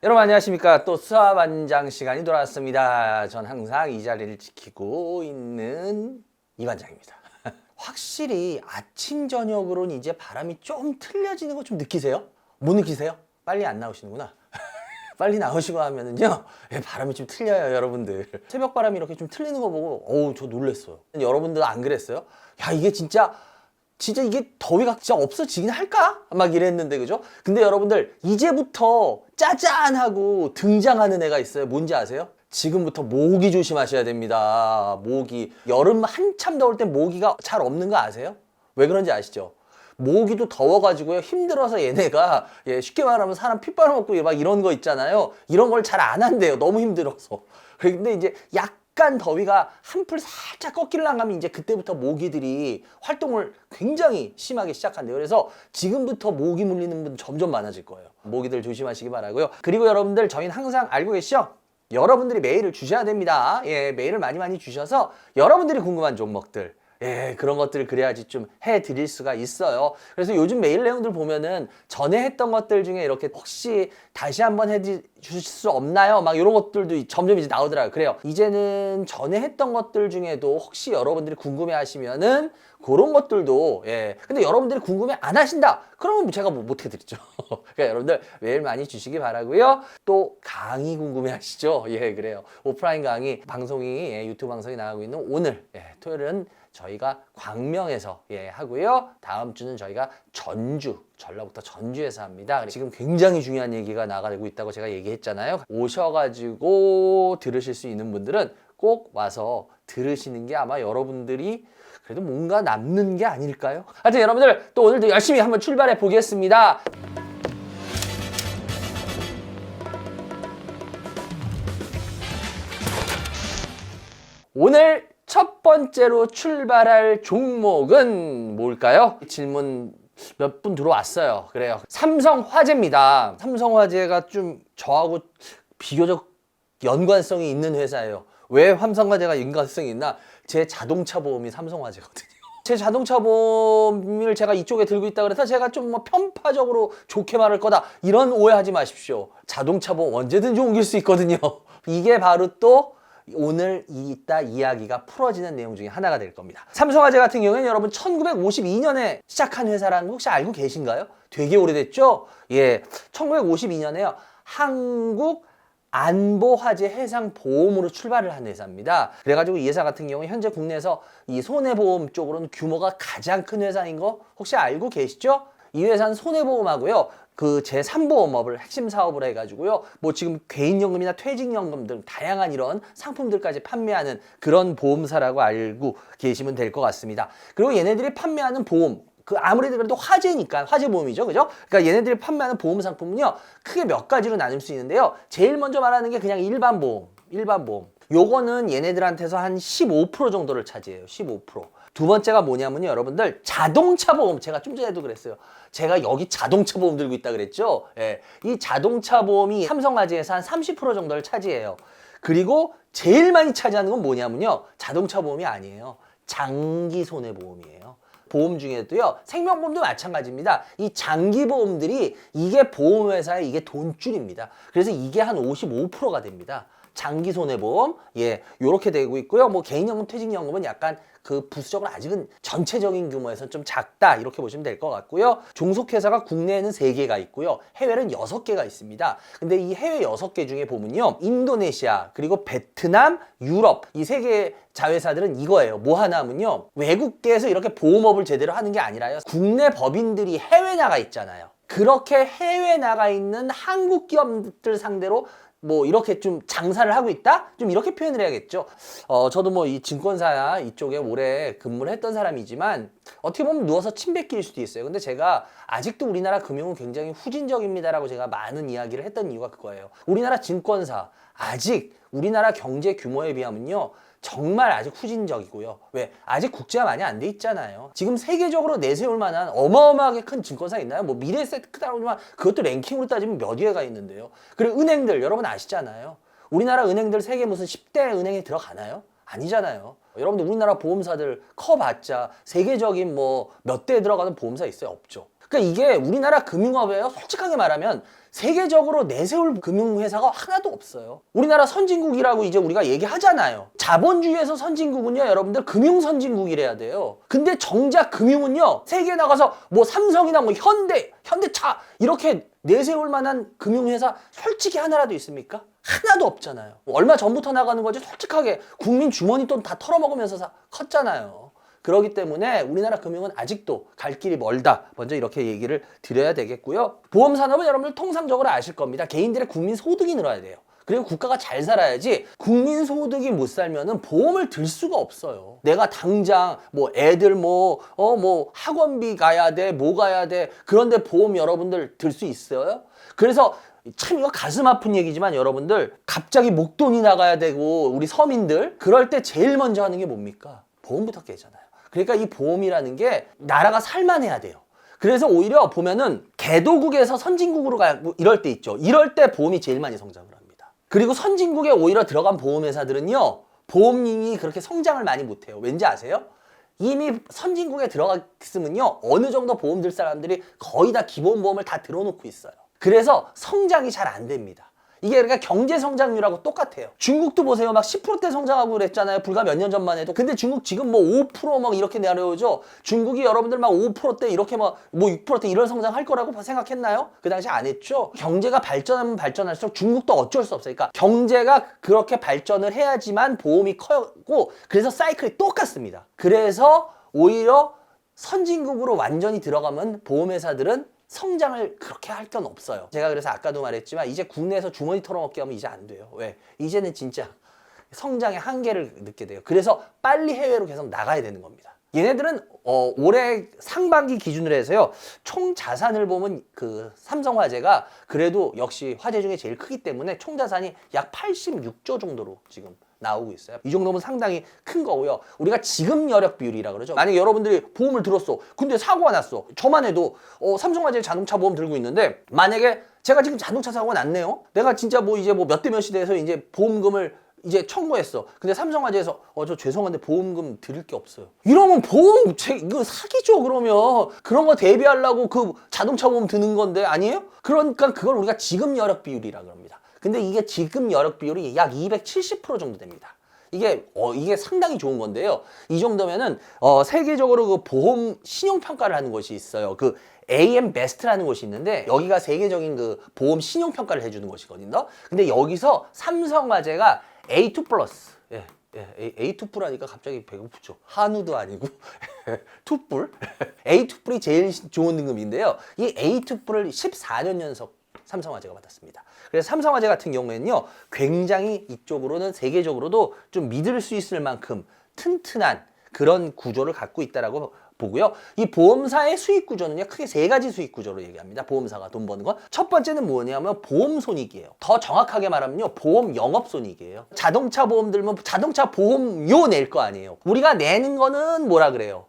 여러분 안녕하십니까. 또 수사반장 시간이 돌아왔습니다. 전 항상 이 자리를 지키고 있는 이반장입니다. 확실히 아침 저녁으로는 이제 바람이 좀 틀려지는 거 좀 느끼세요? 못 느끼세요? 빨리 안 나오시는구나. 빨리 나오시고 하면은요, 바람이 좀 틀려요, 여러분들. 새벽 바람이 이렇게 좀 틀리는 거 보고, 어우, 저 놀랬어요. 여러분들 안 그랬어요? 야, 이게 진짜 이게 더위가 진짜 없어지긴 할까? 막 이랬는데, 그죠? 근데 여러분들, 이제부터 짜잔하고 등장하는 애가 있어요. 뭔지 아세요? 지금부터 모기 조심하셔야 됩니다. 모기. 여름 한참 더울 때 모기가 잘 없는 거 아세요? 왜 그런지 아시죠? 모기도 더워가지고요. 힘들어서 얘네가, 쉽게 말하면 사람 피 빨아먹고 막 이런 거 있잖아요. 이런 걸 잘 안 한대요. 너무 힘들어서. 근데 이제 약간 더위가 한풀 살짝 꺾이려고 하면 이제 그때부터 모기들이 활동을 굉장히 심하게 시작한대요. 그래서 지금부터 모기 물리는 분 점점 많아질 거예요. 모기들 조심하시기 바라고요. 그리고 여러분들, 저희는 항상 알고 계시죠? 여러분들이 메일을 주셔야 됩니다. 메일을 많이 주셔서 여러분들이 궁금한 종목들, 그런 것들을 그래야지 좀 해드릴 수가 있어요. 그래서 요즘 메일 내용들 보면은 전에 했던 것들 중에 이렇게 혹시 다시 한번 해주실 수 없나요? 막 이런 것들도 점점 이제 나오더라고요. 그래요. 이제는 전에 했던 것들 중에도 혹시 여러분들이 궁금해 하시면은 그런 것들도, 근데 여러분들이 궁금해 안 하신다? 그러면 제가 뭐 못 해드리죠. 그러니까 여러분들 메일 많이 주시기 바라고요. 또 강의 궁금해 하시죠? 그래요. 오프라인 강의 방송이, 유튜브 방송이 나가고 있는 오늘, 토요일은 저희가 광명에서 하고요. 다음 주는 저희가 전라북도 전주에서 합니다. 지금 굉장히 중요한 얘기가 나가고 있다고 제가 얘기했잖아요. 오셔가지고 들으실 수 있는 분들은 꼭 와서 들으시는 게 아마 여러분들이 그래도 뭔가 남는 게 아닐까요? 하여튼 여러분들 또 오늘도 열심히 한번 출발해 보겠습니다. 오늘 첫 번째로 출발할 종목은 뭘까요? 질문 몇 분 들어왔어요. 그래요. 삼성화재입니다. 삼성화재가 좀 저하고 비교적 연관성이 있는 회사예요. 왜 삼성화재가 연관성이 있나? 제 자동차 보험이 삼성화재거든요. 제 자동차 보험을 제가 이쪽에 들고 있다 그래서 제가 좀 뭐 편파적으로 좋게 말할 거다, 이런 오해하지 마십시오. 자동차 보험 언제든지 옮길 수 있거든요. 이게 바로 또 오늘 이따 이야기가 풀어지는 내용 중에 하나가 될 겁니다. 삼성화재 같은 경우에는 여러분 1952년에 시작한 회사라는 거 혹시 알고 계신가요? 되게 오래됐죠? 1952년에요. 한국 안보화재 해상보험으로 출발을 한 회사입니다. 그래가지고 이 회사 같은 경우는 현재 국내에서 이 손해보험 쪽으로는 규모가 가장 큰 회사인 거 혹시 알고 계시죠? 이 회사는 손해보험하고요, 그 제3보험업을 핵심 사업을 해가지고요, 뭐 지금 개인연금이나 퇴직연금 등 다양한 이런 상품들까지 판매하는 그런 보험사라고 알고 계시면 될 것 같습니다. 그리고 얘네들이 판매하는 보험, 아무래도 그래도 화재니까 화재보험이죠, 그죠? 그러니까 얘네들이 판매하는 보험 상품은요, 크게 몇 가지로 나눌 수 있는데요. 제일 먼저 말하는 게 그냥 일반 보험. 요거는 얘네들한테서 한 15% 정도를 차지해요. 15%. 두 번째가 뭐냐면요, 여러분들, 자동차 보험. 제가 좀 전에도 그랬어요. 제가 여기 자동차 보험 들고 있다 그랬죠? 이 자동차 보험이 삼성화재에서 한 30% 정도를 차지해요. 그리고 제일 많이 차지하는 건 뭐냐면요, 자동차 보험이 아니에요. 장기 손해보험이에요. 보험 중에도요, 생명보험도 마찬가지입니다. 이 장기보험들이 이게 보험회사의 이게 돈줄입니다. 그래서 이게 한 55%가 됩니다. 장기 손해보험, 요렇게 되고 있고요. 뭐 개인연금, 퇴직연금은 약간 그 부수적으로 아직은 전체적인 규모에서 좀 작다, 이렇게 보시면 될 것 같고요. 종속회사가 국내에는 3개가 있고요, 해외는 6개가 있습니다. 근데 이 해외 6개 중에 보면요, 인도네시아, 그리고 베트남, 유럽, 이 3개 자회사들은 이거예요. 뭐 하나면요, 외국계에서 이렇게 보험업을 제대로 하는 게 아니라요, 국내 법인들이 해외 나가 있잖아요. 그렇게 해외 나가 있는 한국 기업들 상대로 뭐 이렇게 좀 장사를 하고 있다? 좀 이렇게 표현을 해야겠죠. 저도 뭐 이 증권사 이쪽에 오래 근무를 했던 사람이지만 어떻게 보면 누워서 침 뱉기일 수도 있어요. 근데 제가 아직도 우리나라 금융은 굉장히 후진적입니다라고 제가 많은 이야기를 했던 이유가 그거예요. 우리나라 증권사 아직 우리나라 경제 규모에 비하면요, 정말 아직 후진적이고요. 왜? 아직 국제화 많이 안 돼 있잖아요. 지금 세계적으로 내세울 만한 어마어마하게 큰 증권사 있나요? 뭐 미래에셋트라고만, 그것도 랭킹으로 따지면 몇 위에가 있는데요. 그리고 은행들 여러분 아시잖아요. 우리나라 은행들 세계 무슨 10대 은행에 들어가나요? 아니잖아요. 여러분들 우리나라 보험사들 커봤자 세계적인 뭐 몇 대에 들어가는 보험사 있어요? 없죠. 그러니까 이게 우리나라 금융업이에요. 솔직하게 말하면 세계적으로 내세울 금융회사가 하나도 없어요. 우리나라 선진국이라고 이제 우리가 얘기하잖아요. 자본주의에서 선진국은요, 여러분들 금융 선진국이래야 돼요. 근데 정작 금융은요, 세계에 나가서 뭐 삼성이나 뭐 현대차 이렇게 내세울 만한 금융회사 솔직히 하나라도 있습니까? 하나도 없잖아요. 얼마 전부터 나가는 거지 솔직하게 국민 주머니 돈 다 털어먹으면서 컸잖아요. 그렇기 때문에 우리나라 금융은 아직도 갈 길이 멀다. 먼저 이렇게 얘기를 드려야 되겠고요. 보험산업은 여러분들 통상적으로 아실 겁니다. 개인들의 국민 소득이 늘어야 돼요. 그리고 국가가 잘 살아야지 국민 소득이 못 살면은 보험을 들 수가 없어요. 내가 당장 뭐 애들 뭐 학원비 가야 돼, 뭐 가야 돼. 그런데 보험 여러분들 들 수 있어요? 그래서 참 이거 가슴 아픈 얘기지만 여러분들 갑자기 목돈이 나가야 되고 우리 서민들 그럴 때 제일 먼저 하는 게 뭡니까? 보험부터 깨잖아요. 그러니까 이 보험이라는 게 나라가 살만해야 돼요. 그래서 오히려 보면은 개도국에서 선진국으로 가고 이럴 때 있죠. 이럴 때 보험이 제일 많이 성장을 합니다. 그리고 선진국에 오히려 들어간 보험회사들은요, 보험이 그렇게 성장을 많이 못해요. 왠지 아세요? 이미 선진국에 들어갔으면요, 어느 정도 보험 들 사람들이 거의 다 기본보험을 다 들어놓고 있어요. 그래서 성장이 잘 안 됩니다. 이게 그러니까 경제 성장률하고 똑같아요. 중국도 보세요. 막 10%대 성장하고 그랬잖아요. 불과 몇 년 전만 해도. 근데 중국 지금 뭐 5% 이렇게 내려오죠. 중국이 여러분들 막 5%대 이렇게 뭐 6%대 이런 성장할 거라고 생각했나요? 그 당시 안 했죠. 경제가 발전하면 발전할수록 중국도 어쩔 수 없어요. 그러니까 경제가 그렇게 발전을 해야지만 보험이 커고 그래서 사이클이 똑같습니다. 그래서 오히려 선진국으로 완전히 들어가면 보험회사들은 성장을 그렇게 할 건 없어요. 제가 그래서 아까도 말했지만 이제 국내에서 주머니 털어먹게 하면 이제 안 돼요. 왜? 이제는 진짜 성장의 한계를 느끼게 돼요. 그래서 빨리 해외로 계속 나가야 되는 겁니다. 얘네들은 올해 상반기 기준으로 해서요, 총 자산을 보면 그 삼성화재가 그래도 역시 화재 중에 제일 크기 때문에 총 자산이 약 86조 정도로 지금 나오고 있어요. 이 정도면 상당히 큰 거고요. 우리가 지급 여력 비율이라 그러죠. 만약에 여러분들이 보험을 들었어. 근데 사고가 났어. 저만 해도 삼성화재 자동차 보험 들고 있는데 만약에 제가 지금 자동차 사고가 났네요. 내가 진짜 뭐 이제 뭐 몇 대 몇이 돼서 이제 보험금을 이제 청구했어. 근데 삼성화재에서 저 죄송한데 보험금 드릴 게 없어요. 이러면 이거 사기죠. 그러면 그런 거 대비하려고 그 자동차 보험 드는 건데 아니에요? 그러니까 그걸 우리가 지급 여력 비율이라 그럽니다. 근데 이게 지급 여력 비율이 약 270% 정도 됩니다. 이게 상당히 좋은 건데요. 이 정도면은 세계적으로 그 보험 신용 평가를 하는 곳이 있어요. 그 AM Best라는 곳이 있는데 여기가 세계적인 그 보험 신용 평가를 해주는 곳이거든요. 근데 여기서 삼성화재가 A2 플러스, A2 뿔하니까 갑자기 배고프죠. 한우도 아니고 투뿔. A2 뿔이 제일 좋은 등급인데요. 이 A2 뿔을 14년 연속 삼성화재가 받았습니다. 그래서 삼성화재 같은 경우에는요, 굉장히 이쪽으로는 세계적으로도 좀 믿을 수 있을 만큼 튼튼한 그런 구조를 갖고 있다라고 보고요. 이 보험사의 수익 구조는요, 크게 세 가지 수익 구조로 얘기합니다. 보험사가 돈 버는 건. 첫 번째는 뭐냐면 보험 손익이에요. 더 정확하게 말하면요, 보험 영업 손익이에요. 자동차 보험 들면 자동차 보험료 낼 거 아니에요. 우리가 내는 거는 뭐라 그래요?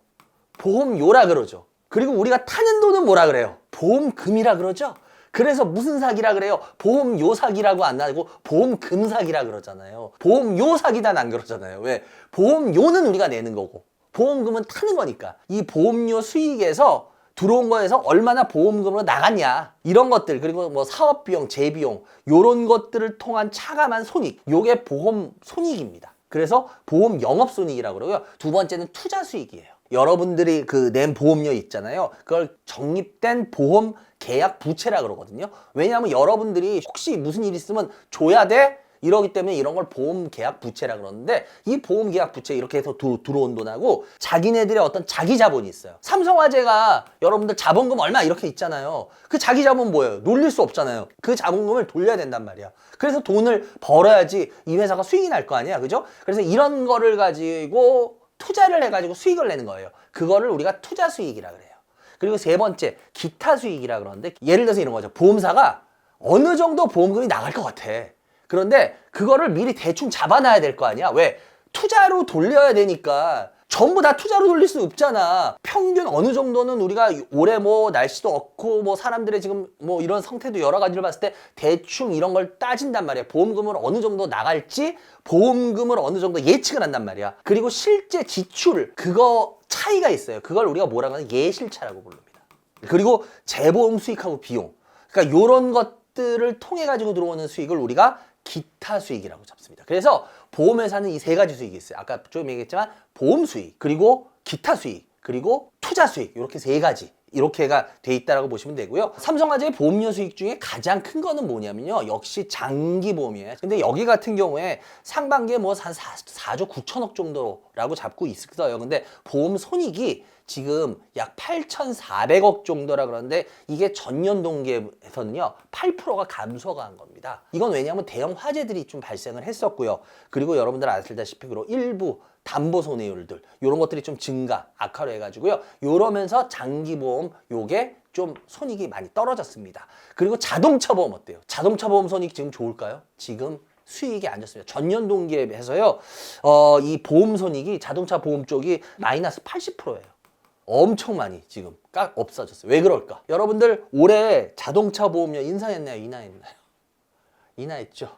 보험료라 그러죠. 그리고 우리가 타는 돈은 뭐라 그래요? 보험금이라 그러죠. 그래서 무슨 사기라 그래요? 보험료 사기라고 안 하고 보험금 사기라 그러잖아요. 보험료 사기다 안 그러잖아요. 왜? 보험료는 우리가 내는 거고 보험금은 타는 거니까. 이 보험료 수익에서 들어온 거에서 얼마나 보험금으로 나갔냐, 이런 것들, 그리고 뭐 사업비용, 재비용 요런 것들을 통한 차감한 손익, 요게 보험 손익입니다. 그래서 보험 영업손익이라고 그러고요. 두 번째는 투자 수익이에요. 여러분들이 그 낸 보험료 있잖아요. 그걸 적립된 보험 계약 부채라 그러거든요. 왜냐하면 여러분들이 혹시 무슨 일 있으면 줘야 돼? 이러기 때문에 이런 걸 보험 계약 부채라 그러는데, 이 보험 계약 부채 이렇게 해서 들어온 돈하고 자기네들의 어떤 자기 자본이 있어요. 삼성화재가 여러분들 자본금 얼마 이렇게 있잖아요. 그 자기 자본 뭐예요? 놀릴 수 없잖아요. 그 자본금을 돌려야 된단 말이야. 그래서 돈을 벌어야지 이 회사가 수익이 날 거 아니야, 그죠? 그래서 이런 거를 가지고 투자를 해가지고 수익을 내는 거예요. 그거를 우리가 투자 수익이라 그래요. 그리고 세 번째, 기타 수익이라 그러는데, 예를 들어서 이런 거죠. 보험사가 어느 정도 보험금이 나갈 것 같아. 그런데 그거를 미리 대충 잡아놔야 될 거 아니야. 왜? 투자로 돌려야 되니까. 전부 다 투자로 돌릴 수 없잖아. 평균 어느 정도는 우리가 올해 뭐 날씨도 없고 뭐 사람들의 지금 뭐 이런 상태도 여러 가지를 봤을 때 대충 이런 걸 따진단 말이야. 보험금을 어느 정도 나갈지, 보험금을 어느 정도 예측을 한단 말이야. 그리고 실제 지출, 그거 차이가 있어요. 그걸 우리가 뭐라고 하면 예실차라고 부릅니다. 그리고 재보험 수익하고 비용. 그러니까 이런 것들을 통해 가지고 들어오는 수익을 우리가 기타 수익이라고 잡습니다. 그래서 보험회사는 이 세 가지 수익이 있어요. 아까 좀 얘기했지만 보험 수익, 그리고 기타 수익, 그리고 투자 수익, 이렇게 세 가지. 이렇게가 돼 있다라고 보시면 되고요. 삼성화재의 보험료 수익 중에 가장 큰 거는 뭐냐면요, 역시 장기보험이에요. 근데 여기 같은 경우에 상반기에 뭐 한 4조 9천억 정도라고 잡고 있어요. 근데 보험 손익이 지금 약 8,400억 정도라 그러는데 이게 전년 동기에서는요 8%가 감소가 한 겁니다. 이건 왜냐하면 대형 화재들이 좀 발생을 했었고요. 그리고 여러분들 아시다시피 그리고 일부 담보 손해율들 이런 것들이 좀 증가 악화를 해가지고요. 이러면서 장기보험 요게 좀 손익이 많이 떨어졌습니다. 그리고 자동차 보험 어때요? 자동차 보험 손익 지금 좋을까요? 지금 수익이 안 좋습니다. 전년 동기에 비해서요. 이 보험 손익이 자동차 보험 쪽이 마이너스 80%예요. 엄청 많이 지금 없어졌어요. 왜 그럴까? 여러분들 올해 자동차 보험료 인상했나요? 인하했나요? 인하했죠.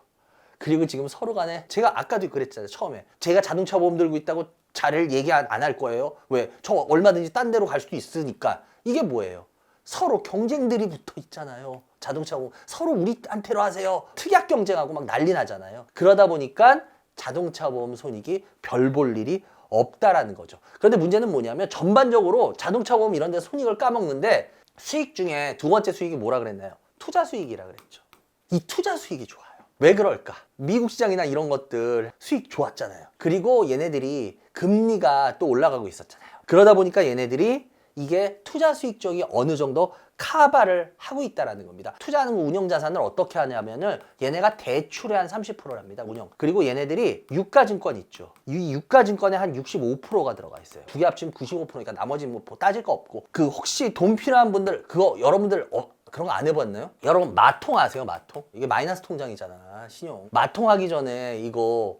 그리고 지금 서로 간에 제가 아까도 그랬잖아요. 처음에 제가 자동차 보험 들고 있다고 잘 얘기 안 할 거예요. 왜? 저 얼마든지 딴 데로 갈 수도 있으니까. 이게 뭐예요? 서로 경쟁들이 붙어 있잖아요. 자동차 보험 서로 우리한테로 하세요. 특약 경쟁하고 막 난리 나잖아요. 그러다 보니까 자동차 보험 손익이 별 볼 일이 없다라는 거죠. 그런데 문제는 뭐냐면 전반적으로 자동차 보험 이런 데 손익을 까먹는데 수익 중에 두 번째 수익이 뭐라 그랬나요? 투자 수익이라 그랬죠. 이 투자 수익이 좋아요. 왜 그럴까? 미국 시장이나 이런 것들 수익 좋았잖아요. 그리고 얘네들이 금리가 또 올라가고 있었잖아요. 그러다 보니까 얘네들이 이게 투자 수익 쪽이 어느 정도 카바를 하고 있다라는 겁니다. 투자하는 운용 자산을 어떻게 하냐면은 얘네가 대출의 한 30%랍니다. 운용. 그리고 얘네들이 유가증권 있죠. 이 유가증권에 한 65%가 들어가 있어요. 두 개 합치면 95%니까 나머지 뭐 따질 거 없고. 그 혹시 돈 필요한 분들 그거 여러분들 그런 거 안 해봤나요? 여러분 마통 아세요? 마통? 이게 마이너스 통장이잖아. 신용. 마통하기 전에 이거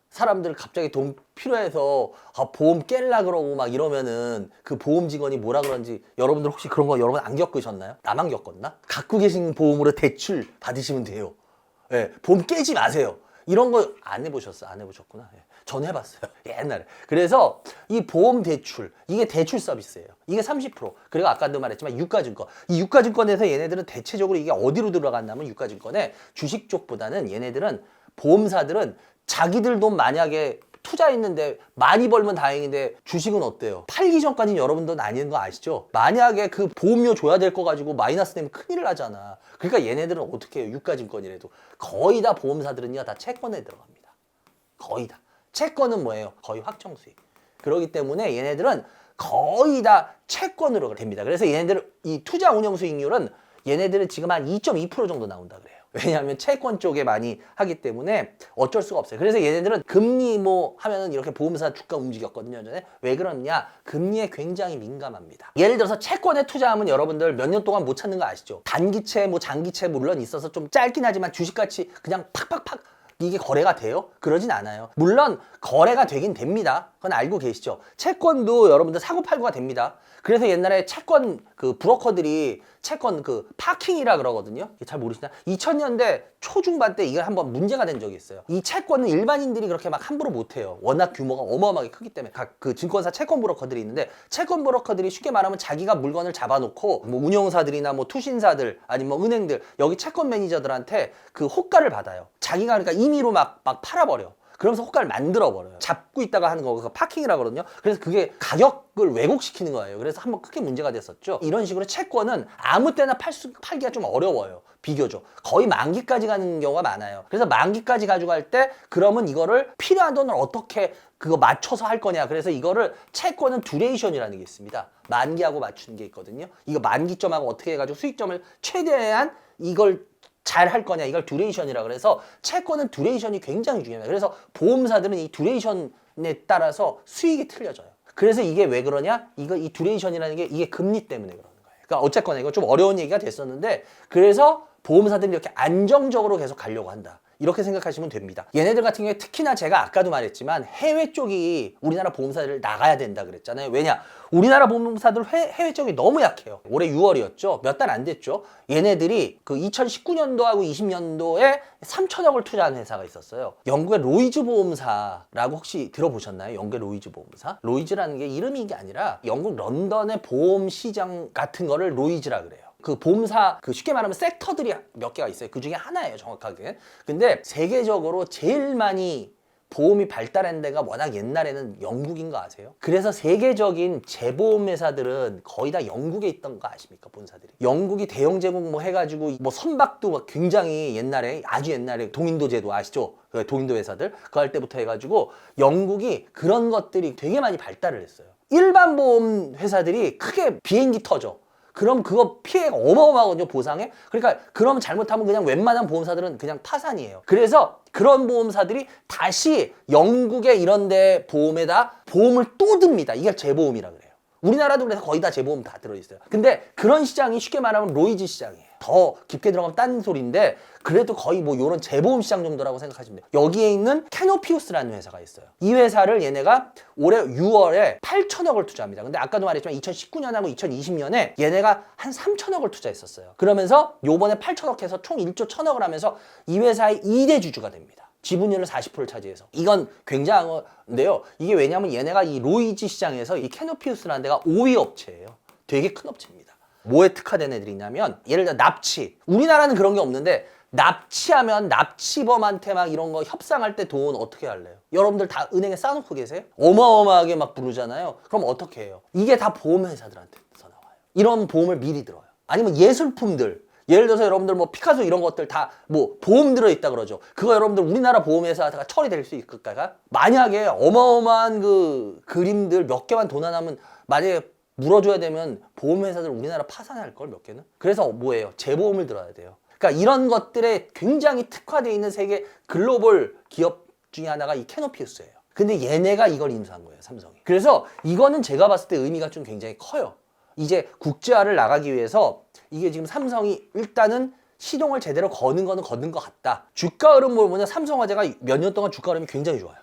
사람들 갑자기 돈 필요해서 보험 깰라 그러고 막 이러면은 그 보험 직원이 뭐라 그런지 여러분들 혹시 그런 거 여러분 안 겪으셨나요? 나만 겪었나? 갖고 계신 보험으로 대출 받으시면 돼요. 예, 보험 깨지 마세요. 이런 거 안 해보셨어? 안 해보셨구나. 예, 전 해봤어요. 옛날에. 그래서 이 보험 대출, 이게 대출 서비스예요. 이게 30%. 그리고 아까도 말했지만 유가증권. 이 유가증권에서 얘네들은 대체적으로 이게 어디로 들어간다면 유가증권에 주식 쪽보다는 얘네들은 보험사들은 자기들 돈 만약에 투자했는데 많이 벌면 다행인데 주식은 어때요? 팔기 전까지는 여러분 돈 아닌 거 아시죠? 만약에 그 보험료 줘야 될 거 가지고 마이너스 되면 큰일 나잖아. 그러니까 얘네들은 어떻게 해요? 유가증권이라도. 거의 다 보험사들은요 다 채권에 들어갑니다. 거의 다. 채권은 뭐예요? 거의 확정수익. 그렇기 때문에 얘네들은 거의 다 채권으로 됩니다. 그래서 얘네들 이 투자 운용 수익률은 얘네들은 지금 한 2.2% 정도 나온다 그래요. 왜냐하면 채권 쪽에 많이 하기 때문에 어쩔 수가 없어요. 그래서 얘네들은 금리 뭐 하면은 이렇게 보험사 주가 움직였거든요. 전에. 왜 그러느냐? 금리에 굉장히 민감합니다. 예를 들어서 채권에 투자하면 여러분들 몇 년 동안 못 찾는 거 아시죠? 단기채 뭐 장기채 물론 있어서 좀 짧긴 하지만 주식같이 그냥 팍팍팍 이게 거래가 돼요? 그러진 않아요. 물론 거래가 되긴 됩니다. 그건 알고 계시죠? 채권도 여러분들 사고팔고가 됩니다. 그래서 옛날에 채권 그 브로커들이 채권 그 파킹이라 그러거든요. 잘 모르시나? 2000년대 초중반 때 이게 한번 문제가 된 적이 있어요. 이 채권은 일반인들이 그렇게 막 함부로 못 해요. 워낙 규모가 어마어마하게 크기 때문에 각 그 증권사 채권 브로커들이 있는데 채권 브로커들이 쉽게 말하면 자기가 물건을 잡아놓고 뭐 운용사들이나 뭐 투신사들 아니면 뭐 은행들 여기 채권 매니저들한테 그 호가를 받아요. 자기가 그러니까 임의로 막 팔아버려. 그러면서 호가를 만들어버려요. 잡고 있다가 하는 거, 그 파킹이라고 그러거든요. 그래서 그게 가격을 왜곡시키는 거예요. 그래서 한번 크게 문제가 됐었죠. 이런 식으로 채권은 아무 때나 팔기가 좀 어려워요. 비교적. 거의 만기까지 가는 경우가 많아요. 그래서 만기까지 가져갈 때 그러면 이거를 필요한 돈을 어떻게 그거 맞춰서 할 거냐. 그래서 이거를 채권은 듀레이션이라는 게 있습니다. 만기하고 맞추는 게 있거든요. 이거 만기점하고 어떻게 해가지고 수익점을 최대한 이걸 잘 할 거냐 이걸 듀레이션이라 그래서 채권은 듀레이션이 굉장히 중요해요. 그래서 보험사들은 이 듀레이션에 따라서 수익이 틀려져요. 그래서 이게 왜 그러냐? 이 듀레이션이라는 게 이게 금리 때문에 그러는 거예요. 그러니까 어쨌거나 이거 좀 어려운 얘기가 됐었는데 그래서 보험사들이 이렇게 안정적으로 계속 가려고 한다. 이렇게 생각하시면 됩니다. 얘네들 같은 경우에 특히나 제가 아까도 말했지만 해외 쪽이 우리나라 보험사들 나가야 된다 그랬잖아요. 왜냐? 우리나라 보험사들 해외 쪽이 너무 약해요. 올해 6월이었죠. 몇 달 안 됐죠. 얘네들이 그 2019년도하고 20년도에 3천억을 투자한 회사가 있었어요. 영국의 로이즈 보험사라고 혹시 들어보셨나요? 영국의 로이즈 보험사? 로이즈라는 게 이름이 게 아니라 영국 런던의 보험 시장 같은 거를 로이즈라 그래요. 그 보험사, 그 쉽게 말하면 섹터들이 몇 개가 있어요. 그 중에 하나예요, 정확하게. 근데 세계적으로 제일 많이 보험이 발달한 데가 워낙 옛날에는 영국인 거 아세요? 그래서 세계적인 재보험 회사들은 거의 다 영국에 있던 거 아십니까? 본사들이. 영국이 대영 제국 뭐 해가지고 뭐 선박도 막 굉장히 옛날에, 아주 옛날에 동인도 제도 아시죠? 그 동인도 회사들 그 할 때부터 해가지고 영국이 그런 것들이 되게 많이 발달을 했어요. 일반 보험 회사들이 크게 비행기 터져. 그럼 그거 피해가 어마어마하거든요, 보상에. 그러니까 그럼 잘못하면 그냥 웬만한 보험사들은 그냥 파산이에요. 그래서 그런 보험사들이 다시 영국의 이런 데 보험에다 보험을 또 듭니다. 이게 재보험이라 그래요. 우리나라도 그래서 거의 다 재보험 다 들어있어요. 근데 그런 시장이 쉽게 말하면 로이즈 시장이에요. 더 깊게 들어가면 딴 소리인데 그래도 거의 뭐 요런 재보험 시장 정도라고 생각하시면 돼요. 여기에 있는 캐노피우스라는 회사가 있어요. 이 회사를 얘네가 올해 6월에 8천억을 투자합니다. 근데 아까도 말했지만 2019년하고 2020년에 얘네가 한 3천억을 투자했었어요. 그러면서 요번에 8천억 해서 총 1조 1천억을 하면서 이 회사의 2대 주주가 됩니다. 지분율을 40%를 차지해서. 이건 굉장한 건데요. 이게 왜냐면 얘네가 이 로이즈 시장에서 이 캐노피우스라는 데가 5위 업체예요. 되게 큰 업체입니다. 뭐에 특화된 애들이 있냐면 예를 들어 납치. 우리나라는 그런 게 없는데 납치하면 납치범한테 막 이런 거 협상할 때 돈 어떻게 할래요? 여러분들 다 은행에 쌓아놓고 계세요? 어마어마하게 막 부르잖아요. 그럼 어떻게 해요? 이게 다 보험회사들한테서 나와요. 이런 보험을 미리 들어요. 아니면 예술품들. 예를 들어서 여러분들 뭐 피카소 이런 것들 다 뭐 보험 들어있다 그러죠. 그거 여러분들 우리나라 보험회사가 처리될 수 있을까요? 만약에 어마어마한 그 그림들 몇 개만 돈 하나면 만약에 물어줘야 되면 보험회사들 우리나라 파산할 걸 몇 개는? 그래서 뭐예요? 재보험을 들어야 돼요. 그러니까 이런 것들에 굉장히 특화되어 있는 세계 글로벌 기업 중에 하나가 이 캐노피우스예요. 근데 얘네가 이걸 인수한 거예요, 삼성이. 그래서 이거는 제가 봤을 때 의미가 좀 굉장히 커요. 이제 국제화를 나가기 위해서 이게 지금 삼성이 일단은 시동을 제대로 거는 거는 거는 것 같다. 주가 흐름을 보면 삼성화재가 몇 년 동안 주가 흐름이 굉장히 좋아요.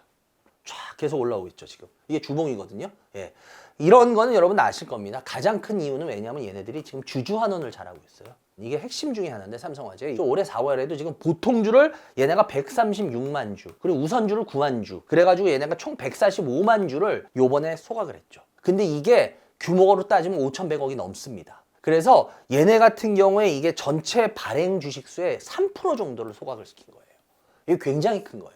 쫙 계속 올라오고 있죠, 지금. 이게 주봉이거든요. 예. 이런 거는 여러분 아실 겁니다. 가장 큰 이유는 왜냐하면 얘네들이 지금 주주환원을 잘하고 있어요. 이게 핵심 중에 하나인데 삼성화재 올해 4월에도 지금 보통주를 얘네가 136만 주 그리고 우선주를 9만 주 그래가지고 얘네가 총 145만 주를 요번에 소각을 했죠. 근데 이게 규모로 따지면 5,100억이 넘습니다. 그래서 얘네 같은 경우에 이게 전체 발행 주식수의 3% 정도를 소각을 시킨 거예요. 이게 굉장히 큰 거예요.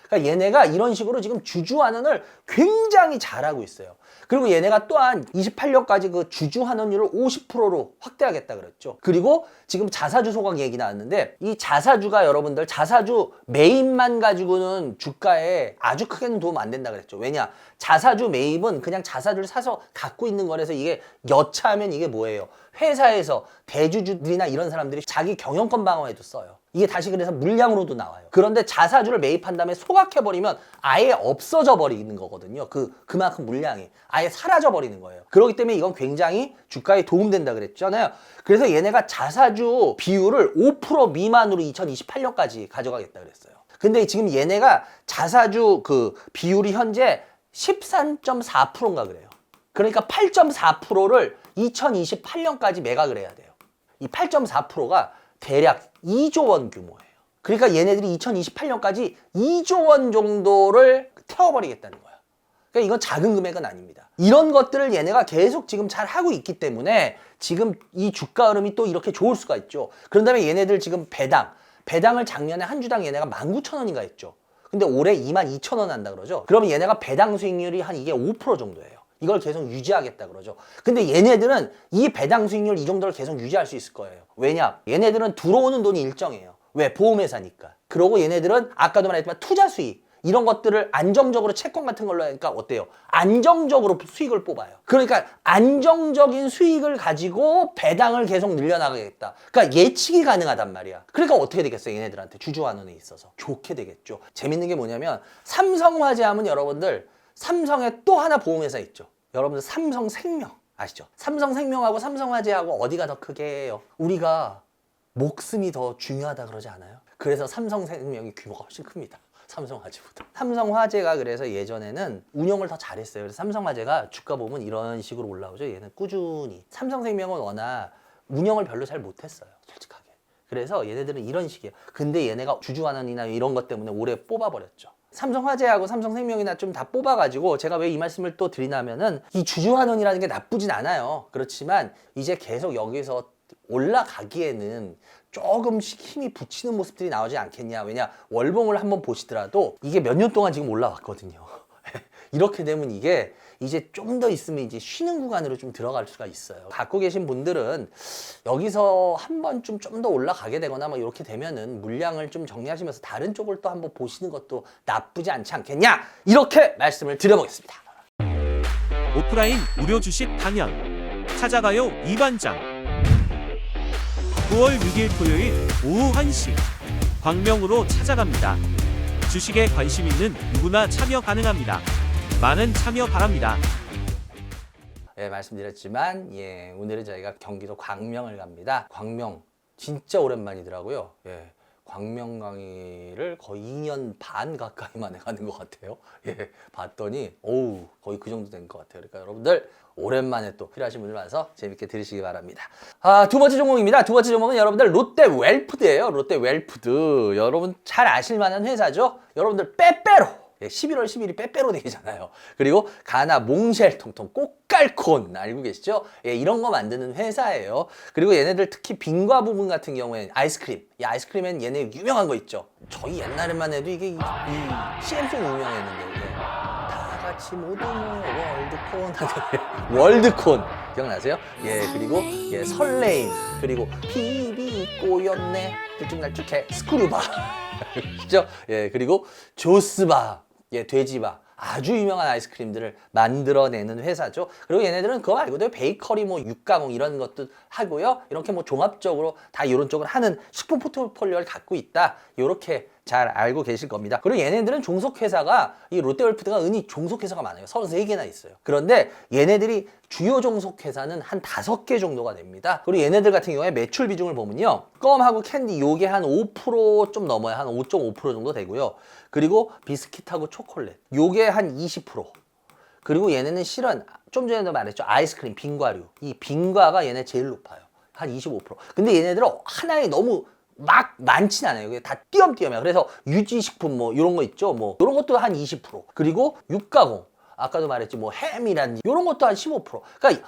그러니까 얘네가 이런 식으로 지금 주주환원을 굉장히 잘하고 있어요. 그리고 얘네가 또한 28년까지 그 주주환원율을 50%로 확대하겠다 그랬죠. 그리고 지금 자사주 소각 얘기 나왔는데 이 자사주가 여러분들 자사주 매입만 가지고는 주가에 아주 크게는 도움 안 된다 그랬죠. 왜냐? 자사주 매입은 그냥 자사주를 사서 갖고 있는 거라서 이게 여차하면 이게 뭐예요? 회사에서 대주주들이나 이런 사람들이 자기 경영권 방어에도 써요. 이게 다시 그래서 물량으로도 나와요. 그런데 자사주를 매입한 다음에 소각해버리면 아예 없어져 버리는 거거든요. 그만큼 물량이 아예 사라져 버리는 거예요. 그렇기 때문에 이건 굉장히 주가에 도움된다 그랬잖아요. 그래서 얘네가 자사주 비율을 5% 미만으로 2028년까지 가져가겠다 그랬어요. 근데 지금 얘네가 자사주 그 비율이 현재 13.4%인가 그래요. 그러니까 8.4%를 2028년까지 매각을 해야 돼요. 이 8.4%가 대략 2조 원 규모예요. 그러니까 얘네들이 2028년까지 2조 원 정도를 태워버리겠다는 거야. 그러니까 이건 작은 금액은 아닙니다. 이런 것들을 얘네가 계속 지금 잘 하고 있기 때문에 지금 이 주가 흐름이 또 이렇게 좋을 수가 있죠. 그런 다음에 얘네들 지금 배당을 작년에 한 주당 얘네가 19,000원인가 했죠. 근데 올해 22,000원 한다 그러죠. 그러면 얘네가 배당 수익률이 한 이게 5% 정도예요. 이걸 계속 유지하겠다 그러죠. 근데 얘네들은 이 배당 수익률 이 정도를 계속 유지할 수 있을 거예요. 왜냐? 얘네들은 들어오는 돈이 일정해요. 왜? 보험회사니까. 그러고 얘네들은 아까도 말했지만 투자 수익 이런 것들을 안정적으로 채권 같은 걸로 하니까 어때요? 안정적으로 수익을 뽑아요. 그러니까 안정적인 수익을 가지고 배당을 계속 늘려나가겠다. 그러니까 예측이 가능하단 말이야. 그러니까 어떻게 되겠어요? 얘네들한테 주주환원에 있어서 좋게 되겠죠. 재밌는 게 뭐냐면 삼성화재 하면 여러분들 삼성에 또 하나 보험회사 있죠. 여러분들 삼성생명 아시죠? 삼성생명하고 삼성화재하고 어디가 더 크게 해요? 우리가 목숨이 더 중요하다 그러지 않아요? 그래서 삼성생명이 규모가 훨씬 큽니다. 삼성화재보다. 삼성화재가 그래서 예전에는 운영을 더 잘했어요. 그래서 삼성화재가 주가 보면 이런 식으로 올라오죠. 얘는 꾸준히. 삼성생명은 워낙 운영을 별로 잘 못했어요. 솔직하게. 그래서 얘네들은 이런 식이에요. 근데 얘네가 주주환원이나 이런 것 때문에 올해 뽑아버렸죠. 삼성화재하고 삼성생명이나 좀 다 뽑아가지고 제가 왜 이 말씀을 또 드리냐면은 이 주주환원이라는 게 나쁘진 않아요. 그렇지만 이제 계속 여기서 올라가기에는 조금씩 힘이 붙이는 모습들이 나오지 않겠냐. 왜냐, 월봉을 한번 보시더라도 이게 몇 년 동안 지금 올라왔거든요. 이렇게 되면 이게 이제 좀 더 있으면 이제 쉬는 구간으로 좀 들어갈 수가 있어요. 갖고 계신 분들은 여기서 한 번쯤 좀 더 올라가게 되거나 막 이렇게 되면은 물량을 좀 정리하시면서 다른 쪽을 또 한번 보시는 것도 나쁘지 않지 않겠냐, 이렇게 말씀을 드려보겠습니다. 오프라인 무료 주식 강연 찾아가요 이반장. 9월 6일 토요일 오후 1시 광명으로 찾아갑니다. 주식에 관심 있는 누구나 참여 가능합니다. 많은 참여 바랍니다. 예, 말씀드렸지만 오늘은 저희가 경기도 광명을 갑니다. 광명 진짜 오랜만이더라고요. 예, 광명 강의를 거의 2년 반 가까이 만에 가는 것 같아요. 예, 봤더니 거의 그 정도 된 것 같아요. 그러니까 여러분들 오랜만에 또 필요하신 분들 와서 재밌게 들으시기 바랍니다. 두 번째 종목입니다. 두 번째 종목은 여러분들 롯데웰푸드예요. 롯데웰푸드. 여러분 잘 아실 만한 회사죠. 여러분들 빼빼로. 11월 10일이 빼빼로 데이잖아요. 그리고 가나 몽쉘 통통 꽃갈콘 알고 계시죠? 이런 거 만드는 회사예요. 그리고 얘네들 특히 빙과 부분 같은 경우에 아이스크림. 이 아이스크림엔 얘네 유명한 거 있죠. 저희 옛날에만 해도 이게 이 CM송 유명했는데 이게 다 같이 모두 모여 월드콘 월드콘 기억나세요? 그리고 설레임, 그리고 비비 꼬였네 들쭉날쭉해 스크루바 그죠? 그리고 조스바, 돼지바, 아주 유명한 아이스크림들을 만들어내는 회사죠. 그리고 얘네들은 그거 말고도 베이커리, 육가공 이런 것도 하고요. 이렇게 종합적으로 다 이런 쪽을 하는 식품 포트폴리오를 갖고 있다. 이렇게 잘 알고 계실 겁니다. 그리고 얘네들은 종속회사가, 이 롯데월푸드가 은히 종속회사가 많아요. 33개나 있어요. 그런데 얘네들이 주요 종속회사는 한 5개 정도가 됩니다. 그리고 얘네들 같은 경우에 매출 비중을 보면요, 껌하고 캔디 요게 한 5% 좀 넘어요. 한 5.5% 정도 되고요. 그리고 비스킷하고 초콜릿 요게 한 20%. 그리고 얘네는 실은 좀 전에도 말했죠, 아이스크림, 빙과류. 이 빙과가 얘네 제일 높아요. 한 25%. 근데 얘네들은 하나에 너무 막 많진 않아요. 이게 다 띄엄띄엄이야. 그래서 유지식품 이런 거 있죠. 이런 것도 한 20%. 그리고 육가공. 아까도 말했지, 햄이란 이런 것도 한 15%. 그러니까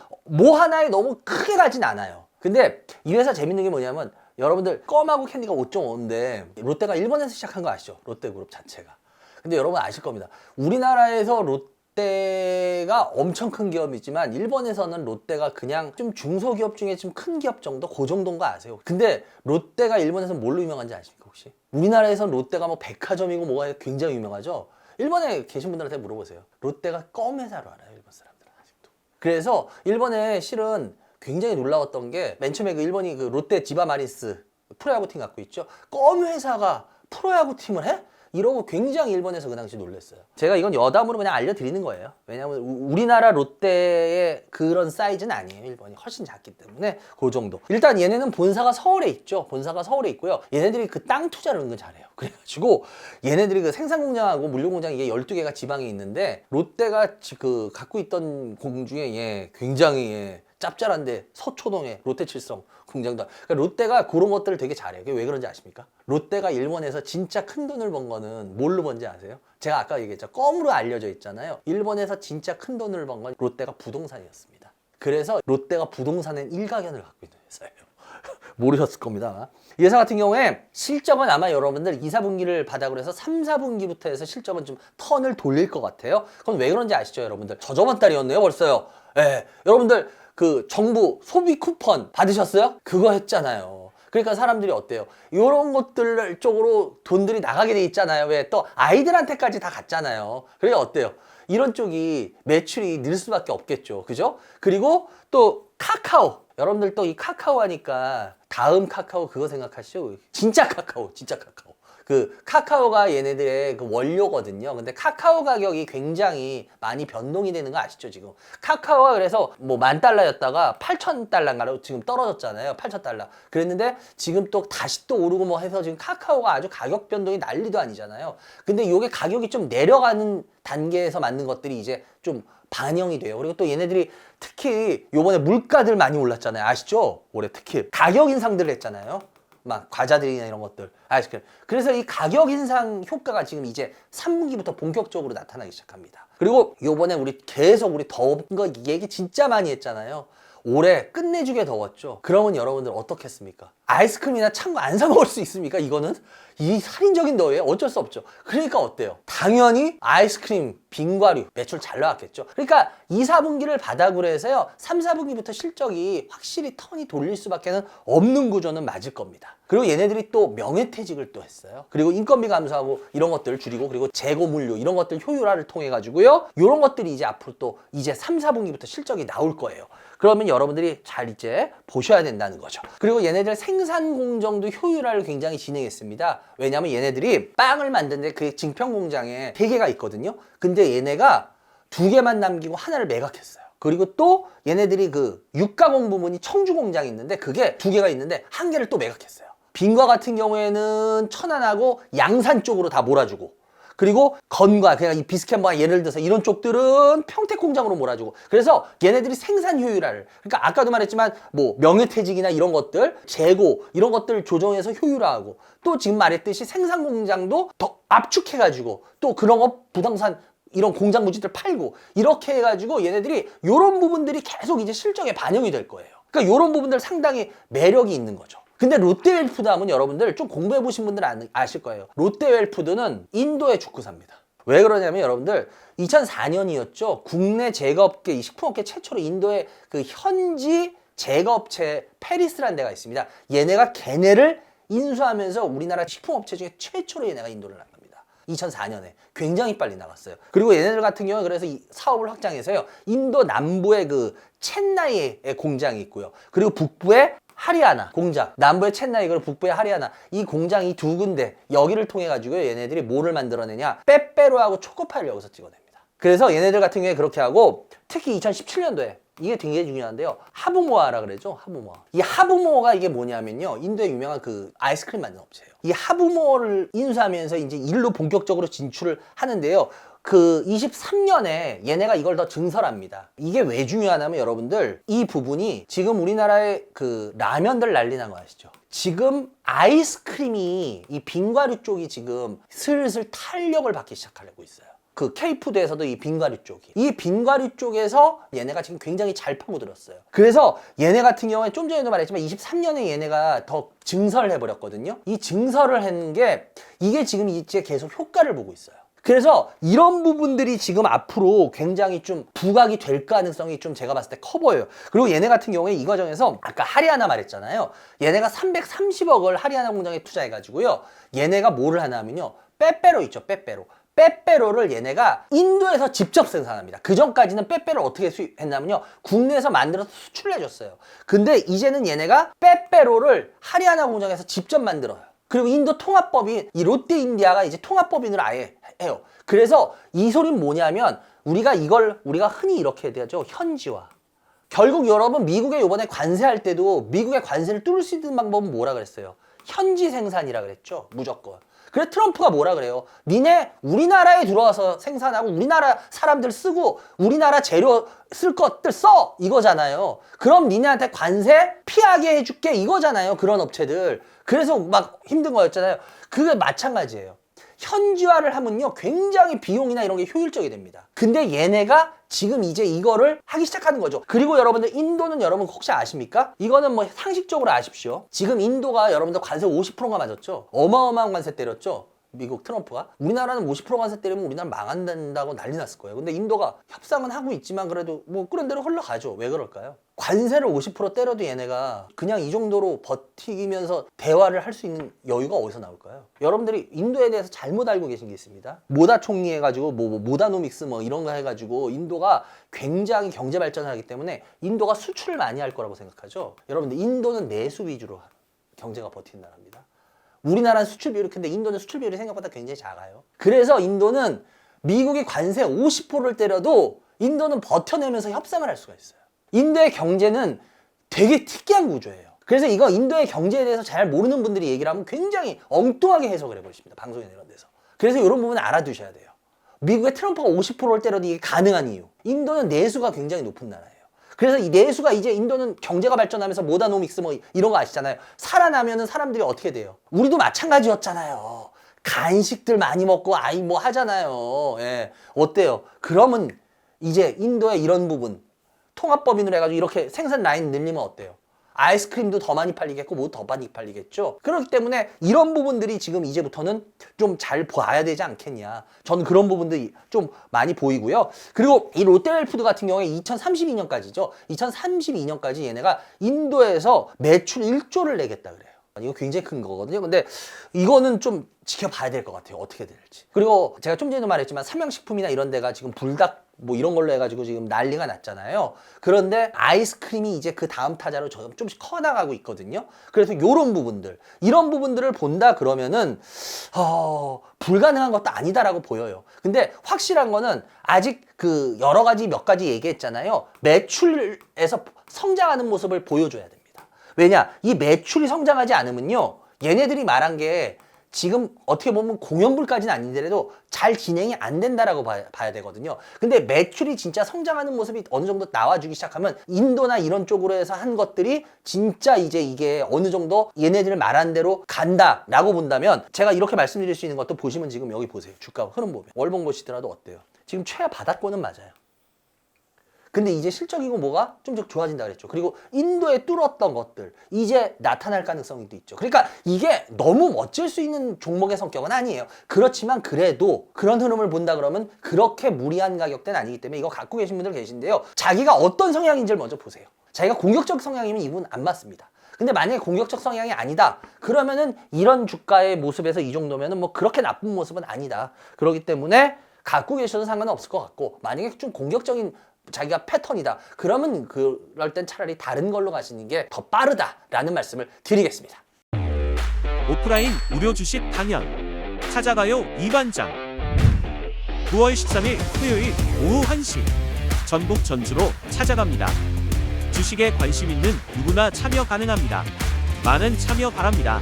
하나에 너무 크게 가진 않아요. 근데 이 회사 재밌는 게 뭐냐면, 여러분들 껌하고 캔디가 5.5인데 롯데가 일본에서 시작한 거 아시죠? 롯데그룹 자체가. 근데 여러분 아실 겁니다. 우리나라에서 롯데가 엄청 큰 기업이지만 일본에서는 롯데가 그냥 좀 중소기업 중에 좀 큰 기업 정도? 그 정도인 거 아세요? 근데 롯데가 일본에서 뭘로 유명한지 아십니까 혹시? 우리나라에서는 롯데가 백화점이고 뭐가 굉장히 유명하죠? 일본에 계신 분들한테 물어보세요. 롯데가 껌 회사로 알아요, 일본 사람들은 아직도. 그래서 일본에 실은 굉장히 놀라웠던 게, 맨 처음에 일본이 롯데 지바마린스 프로야구팀 갖고 있죠. 껌 회사가 프로야구팀을 해? 이러고 굉장히 일본에서 그 당시 놀랐어요. 제가 이건 여담으로 그냥 알려드리는 거예요. 왜냐하면 우리나라 롯데의 그런 사이즈는 아니에요. 일본이 훨씬 작기 때문에 그 정도. 일단 얘네는 본사가 서울에 있죠. 본사가 서울에 있고요. 얘네들이 땅 투자를 은근 잘해요. 그래가지고 얘네들이 생산 공장하고 물류 공장 이게 12개가 지방에 있는데, 롯데가 갖고 있던 공 중에 굉장히 짭짤한데 서초동에 롯데칠성 공장도. 그러니까 롯데가 그런 것들을 되게 잘해요. 그게 왜 그런지 아십니까? 롯데가 일본에서 진짜 큰 돈을 번 거는 뭘로 번지 아세요? 제가 아까 얘기했죠. 껌으로 알려져 있잖아요. 일본에서 진짜 큰 돈을 번 건 롯데가 부동산이었습니다. 그래서 롯데가 부동산엔 일가견을 갖고 있는 회사예요. 모르셨을 겁니다. 이 회사 같은 경우에 실적은 아마 여러분들 2, 4분기를 바닥으로 해서 3, 4분기부터 해서 실적은 좀 턴을 돌릴 것 같아요. 그럼 왜 그런지 아시죠, 여러분들? 저저번 달이었네요, 벌써요. 여러분들 정부 소비 쿠폰 받으셨어요? 그거 했잖아요. 그러니까 사람들이 어때요? 이런 것들 쪽으로 돈들이 나가게 돼 있잖아요. 왜? 또 아이들한테까지 다 갔잖아요. 그러니까 어때요? 이런 쪽이 매출이 늘 수밖에 없겠죠. 그죠? 그리고 또 카카오. 여러분들 또 이 카카오 하니까 다음 카카오 그거 생각하시죠? 진짜 카카오, 진짜 카카오. 그 카카오가 얘네들의 그 원료거든요. 근데 카카오 가격이 굉장히 많이 변동이 되는 거 아시죠, 지금? 카카오가 그래서 뭐 $10,000였다가 $8,000인가로 지금 떨어졌잖아요. $8,000. 그랬는데 지금 또 다시 또 오르고 뭐 해서 지금 카카오가 아주 가격 변동이 난리도 아니잖아요. 근데 요게 가격이 좀 내려가는 단계에서 만든 것들이 이제 좀 반영이 돼요. 그리고 또 얘네들이 특히 요번에 물가들 많이 올랐잖아요. 아시죠? 올해 특히 가격 인상들을 했잖아요. 막 과자들이나 이런 것들, 아이스크림. 그래서 이 가격 인상 효과가 지금 이제 3분기부터 본격적으로 나타나기 시작합니다. 그리고 요번에 우리 계속 우리 더운 거 얘기 진짜 많이 했잖아요. 올해 끝내주게 더웠죠. 그러면 여러분들 어떻겠습니까? 아이스크림이나 찬 거 안 사 먹을 수 있습니까? 이거는 이 살인적인 더위에 어쩔 수 없죠. 그러니까 어때요? 당연히 아이스크림, 빙과류 매출 잘 나왔겠죠. 그러니까 2, 4분기를 바닥으로 해서요 3, 4분기부터 실적이 확실히 턴이 돌릴 수밖에 없는 구조는 맞을 겁니다. 그리고 얘네들이 또 명예퇴직을 또 했어요. 그리고 인건비 감소하고 이런 것들을 줄이고, 그리고 재고 물류 이런 것들 효율화를 통해 가지고요 이런 것들이 이제 앞으로 또 이제 3, 4분기부터 실적이 나올 거예요. 그러면 여러분들이 잘 이제 보셔야 된다는 거죠. 그리고 얘네들 생산 공정도 효율화를 굉장히 진행했습니다. 왜냐하면 얘네들이 빵을 만드는데 그 증평 공장에 3개가 있거든요. 근데 얘네가 2개만 남기고 하나를 매각했어요. 그리고 또 얘네들이 그 육가공 부문이 청주 공장이 있는데 그게 2개가 있는데 1개를 또 매각했어요. 빙과 같은 경우에는 천안하고 양산 쪽으로 다 몰아주고, 그리고 건과 그냥 이 비스켓과 예를 들어서 이런 쪽들은 평택 공장으로 몰아주고, 그래서 얘네들이 생산 효율화를, 그러니까 아까도 말했지만 뭐 명예퇴직이나 이런 것들, 재고 이런 것들을 조정해서 효율화하고, 또 지금 말했듯이 생산 공장도 더 압축해가지고 또 그런 거 부동산 이런 공장 부지들 팔고 이렇게 해가지고 얘네들이 이런 부분들이 계속 이제 실적에 반영이 될 거예요. 그러니까 이런 부분들 상당히 매력이 있는 거죠. 근데 롯데웰푸드 하면 여러분들 좀 공부해보신 분들은 아실 거예요. 롯데웰푸드는 인도의 축구사입니다. 왜 그러냐면 여러분들 2004년이었죠. 국내 제과업계, 이 식품업계 최초로 인도의 그 현지 제과업체 페리스라는 데가 있습니다. 얘네가 걔네를 인수하면서 우리나라 식품업체 중에 최초로 얘네가 인도를 난 겁니다. 2004년에 굉장히 빨리 나갔어요. 그리고 얘네들 같은 경우에 그래서 이 사업을 확장해서요 인도 남부의 그 첸나이에 공장이 있고요. 그리고 북부에 하리아나 공장, 남부의 첸나이 그리고 북부의 하리아나, 이 공장 이 2군데 여기를 통해 가지고 얘네들이 뭐를 만들어내냐, 빼빼로하고 초코파이를 여기서 찍어냅니다. 그래서 얘네들 같은 경우에 그렇게 하고, 특히 2017년도에 이게 굉장히 중요한데요, 하부모아라 그러죠. 하부모아. 이 하부모어가 이게 뭐냐면요, 인도의 유명한 그 아이스크림 만드는 업체예요. 이 하부모어를 인수하면서 이제 일로 본격적으로 진출을 하는데요, 그 23년에 얘네가 이걸 더 증설합니다. 이게 왜 중요하냐면 여러분들, 이 부분이 지금 우리나라의 그 라면들 난리 난 거 아시죠? 지금 아이스크림이 이 빙과류 쪽이 지금 슬슬 탄력을 받기 시작하려고 있어요. 그 K푸드에서도 이 빙과류 쪽이, 이 빙과류 쪽에서 얘네가 지금 굉장히 잘 파고들었어요. 그래서 얘네 같은 경우에 좀 전에도 말했지만 23년에 얘네가 더 증설을 해버렸거든요. 이 증설을 했는 게 이게 지금 이제 계속 효과를 보고 있어요. 그래서 이런 부분들이 지금 앞으로 굉장히 좀 부각이 될 가능성이 좀 제가 봤을 때 커 보여요. 그리고 얘네 같은 경우에 이 과정에서 아까 하리아나 말했잖아요. 얘네가 330억을 하리아나 공장에 투자해가지고요. 얘네가 뭐를 하냐면요, 빼빼로 있죠, 빼빼로. 빼빼로를 얘네가 인도에서 직접 생산합니다. 그 전까지는 빼빼로를 어떻게 했냐면요, 국내에서 만들어서 수출을 해줬어요. 근데 이제는 얘네가 빼빼로를 하리아나 공장에서 직접 만들어요. 그리고 인도 통합법인, 이 롯데인디아가 이제 통합법인으로 아예 해요. 그래서 이 소리는 뭐냐면, 우리가 흔히 이렇게 얘기하죠, 현지화. 결국 여러분, 미국에 이번에 관세할 때도 미국의 관세를 뚫을 수 있는 방법은 뭐라 그랬어요? 현지 생산이라 그랬죠, 무조건. 그래서 트럼프가 뭐라 그래요? 니네 우리나라에 들어와서 생산하고 우리나라 사람들 쓰고 우리나라 재료 쓸 것들 써! 이거잖아요. 그럼 니네한테 관세 피하게 해줄게 이거잖아요, 그런 업체들. 그래서 막 힘든 거였잖아요. 그게 마찬가지예요. 현지화를 하면요 굉장히 비용이나 이런 게 효율적이 됩니다. 근데 얘네가 지금 이제 이거를 하기 시작하는 거죠. 그리고 여러분들, 인도는 여러분 혹시 아십니까? 이거는 뭐 상식적으로 아십시오. 지금 인도가 여러분들 관세 50%가 맞았죠. 어마어마한 관세 때렸죠, 미국 트럼프가. 우리나라는 50% 관세 때리면 우리나라 망한다고 난리 났을 거예요. 근데 인도가 협상은 하고 있지만 그래도 뭐 그런 대로 흘러가죠. 왜 그럴까요? 관세를 50% 때려도 얘네가 그냥 이 정도로 버티면서 대화를 할 수 있는 여유가 어디서 나올까요? 여러분들이 인도에 대해서 잘못 알고 계신 게 있습니다. 모다 총리 해가지고 모다노믹스 뭐 이런 거 해가지고 인도가 굉장히 경제 발전을 하기 때문에 인도가 수출을 많이 할 거라고 생각하죠. 여러분들, 인도는 내수 위주로 경제가 버티는 나라입니다. 우리나라는 수출 비율이 큰데 인도는 수출 비율이 생각보다 굉장히 작아요. 그래서 인도는 미국이 관세 50%를 때려도 인도는 버텨내면서 협상을 할 수가 있어요. 인도의 경제는 되게 특이한 구조예요. 그래서 이거 인도의 경제에 대해서 잘 모르는 분들이 얘기를 하면 굉장히 엉뚱하게 해석을 해버리십니다. 방송이나 이런 데서. 그래서 이런 부분은 알아두셔야 돼요. 미국의 트럼프가 50%를 때려도 이게 가능한 이유. 인도는 내수가 굉장히 높은 나라예요. 그래서 이 내수가 이제 인도는 경제가 발전하면서 모다노믹스 뭐 이런 거 아시잖아요. 살아나면은 사람들이 어떻게 돼요? 우리도 마찬가지였잖아요. 간식들 많이 먹고 아이 뭐 하잖아요. 예. 어때요? 그러면 이제 인도의 이런 부분 통합법인으로 해가지고 이렇게 생산 라인 늘리면 어때요? 아이스크림도 더 많이 팔리겠고 뭐 더 많이 팔리겠죠. 그렇기 때문에 이런 부분들이 지금 이제부터는 좀 잘 봐야 되지 않겠냐. 저는 그런 부분들이 좀 많이 보이고요. 그리고 이 롯데웰푸드 같은 경우에 2032년까지죠. 2032년까지 얘네가 인도에서 매출 1조를 내겠다 그래요. 이거 굉장히 큰 거거든요. 근데 이거는 좀 지켜봐야 될 것 같아요. 어떻게 될지. 그리고 제가 좀 전에도 말했지만 삼양식품이나 이런 데가 지금 불닭 뭐 이런 걸로 해가지고 지금 난리가 났잖아요. 그런데 아이스크림이 이제 그 다음 타자로 조금씩 커나가고 있거든요. 그래서 이런 부분들, 이런 부분들을 본다 그러면은 불가능한 것도 아니다라고 보여요. 근데 확실한 거는 아직 그 여러 가지 몇 가지 얘기했잖아요. 매출에서 성장하는 모습을 보여줘야 됩니다. 왜냐? 이 매출이 성장하지 않으면요. 얘네들이 말한 게 지금 어떻게 보면 공연불까지는 아니더라도 잘 진행이 안 된다라고 봐야 되거든요. 근데 매출이 진짜 성장하는 모습이 어느 정도 나와주기 시작하면 인도나 이런 쪽으로 해서 한 것들이 진짜 이제 이게 어느 정도 얘네들 말한 대로 간다라고 본다면 제가 이렇게 말씀드릴 수 있는 것도 보시면 지금 여기 보세요. 주가 흐름 보면. 월봉 보시더라도 어때요? 지금 최하 바닥권은 맞아요. 근데 이제 실적이고 뭐가 좀 좋아진다 그랬죠. 그리고 인도에 뚫었던 것들 이제 나타날 가능성이 또 있죠. 그러니까 이게 너무 멋질 수 있는 종목의 성격은 아니에요. 그렇지만 그래도 그런 흐름을 본다 그러면 그렇게 무리한 가격대는 아니기 때문에 이거 갖고 계신 분들 계신데요. 자기가 어떤 성향인지를 먼저 보세요. 자기가 공격적 성향이면 이분 안 맞습니다. 근데 만약에 공격적 성향이 아니다 그러면은 이런 주가의 모습에서 이 정도면은 뭐 그렇게 나쁜 모습은 아니다. 그렇기 때문에 갖고 계셔도 상관은 없을 것 같고 만약에 좀 공격적인 자기가 패턴이다. 그러면 그럴 땐 차라리 다른 걸로 가시는 게 더 빠르다라는 말씀을 드리겠습니다. 오프라인 무료 주식 강연 찾아가요 이반장 9월 13일 토요일 오후 1시 전북 전주로 찾아갑니다. 주식에 관심 있는 누구나 참여 가능합니다. 많은 참여 바랍니다.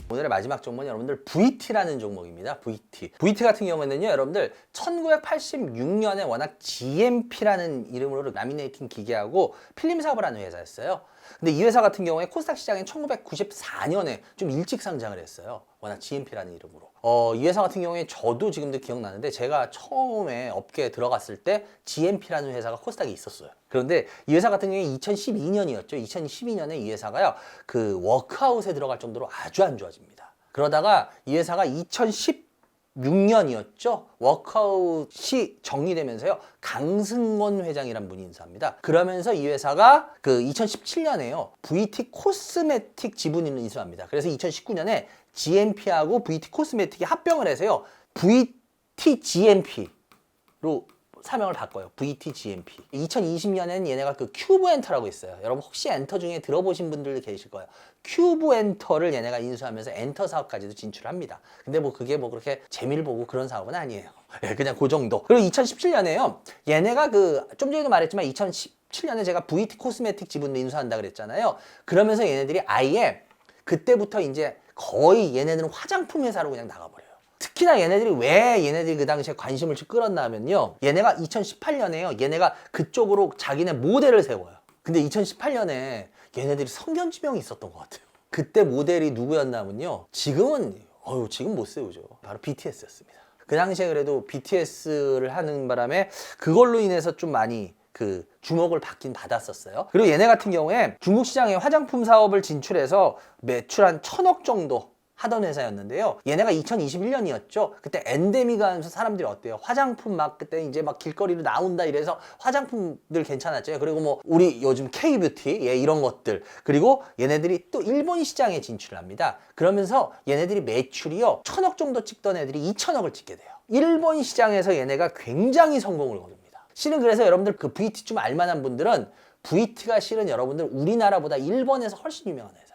오늘의 마지막 종목은 여러분들 VT라는 종목입니다. VT 같은 경우에는요, 여러분들 1986년에 워낙 GMP라는 이름으로 라미네이팅 기계하고 필름 사업을 하는 회사였어요. 근데 이 회사 같은 경우에 코스닥 시장에 1994년에 좀 일찍 상장을 했어요. 워낙 GMP라는 이름으로. 이 회사 같은 경우에 저도 지금도 기억나는데 제가 처음에 업계에 들어갔을 때 GMP라는 회사가 코스닥에 있었어요. 그런데 이 회사 같은 경우에 2012년이었죠. 2012년에 이 회사가요, 그 워크아웃에 들어갈 정도로 아주 안 좋아집니다. 그러다가 이 회사가 2016년이었죠. 워크아웃이 정리되면서요, 강승원 회장이란 분이 인수합니다. 그러면서 이 회사가 그 2017년에요, VT 코스메틱 지분을 인수합니다. 그래서 2019년에 GMP하고 VT 코스메틱이 합병을 해서요, VT GMP로 사명을 바꿔요. VT GMP. 2020년에는 얘네가 그 큐브 엔터라고 있어요. 여러분 혹시 엔터 중에 들어보신 분들도 계실 거예요. 큐브 엔터를 얘네가 인수하면서 엔터 사업까지도 진출합니다. 근데 뭐 그게 뭐 그렇게 재미를 보고 그런 사업은 아니에요. 그냥 그 정도. 그리고 2017년에요. 얘네가 그 좀 전에도 말했지만 2017년에 제가 VT 코스메틱 지분도 인수한다 그랬잖아요. 그러면서 얘네들이 아예 그때부터 이제 거의 얘네들은 화장품 회사로 그냥 나가버려요. 특히나 얘네들이 왜 얘네들이 그 당시에 관심을 끌었나 하면요, 얘네가 2018년에요 얘네가 그쪽으로 자기네 모델을 세워요. 근데 2018년에 얘네들이 성견지명이 있었던 것 같아요. 그때 모델이 누구였나 하면요, 지금은 지금 못 세우죠. 바로 BTS였습니다. 그 당시에 그래도 BTS를 하는 바람에 그걸로 인해서 좀 많이 그 주목을 받긴 받았었어요. 그리고 얘네 같은 경우에 중국 시장에 화장품 사업을 진출해서 매출 한 1,000억 정도 하던 회사였는데요. 얘네가 2021년이었죠. 그때 엔데미가 하면서 사람들이 어때요? 화장품 막 그때 이제 막 길거리로 나온다 이래서 화장품들 괜찮았죠. 그리고 뭐 우리 요즘 K뷰티 이런 것들, 그리고 얘네들이 또 일본 시장에 진출을 합니다. 그러면서 얘네들이 매출이요 1,000억 정도 찍던 애들이 2,000억을 찍게 돼요. 일본 시장에서 얘네가 굉장히 성공을 거둡니다. 실은 그래서 여러분들 그 VT 좀 알만한 분들은 VT가 실은 여러분들 우리나라보다 일본에서 훨씬 유명한 회사예요.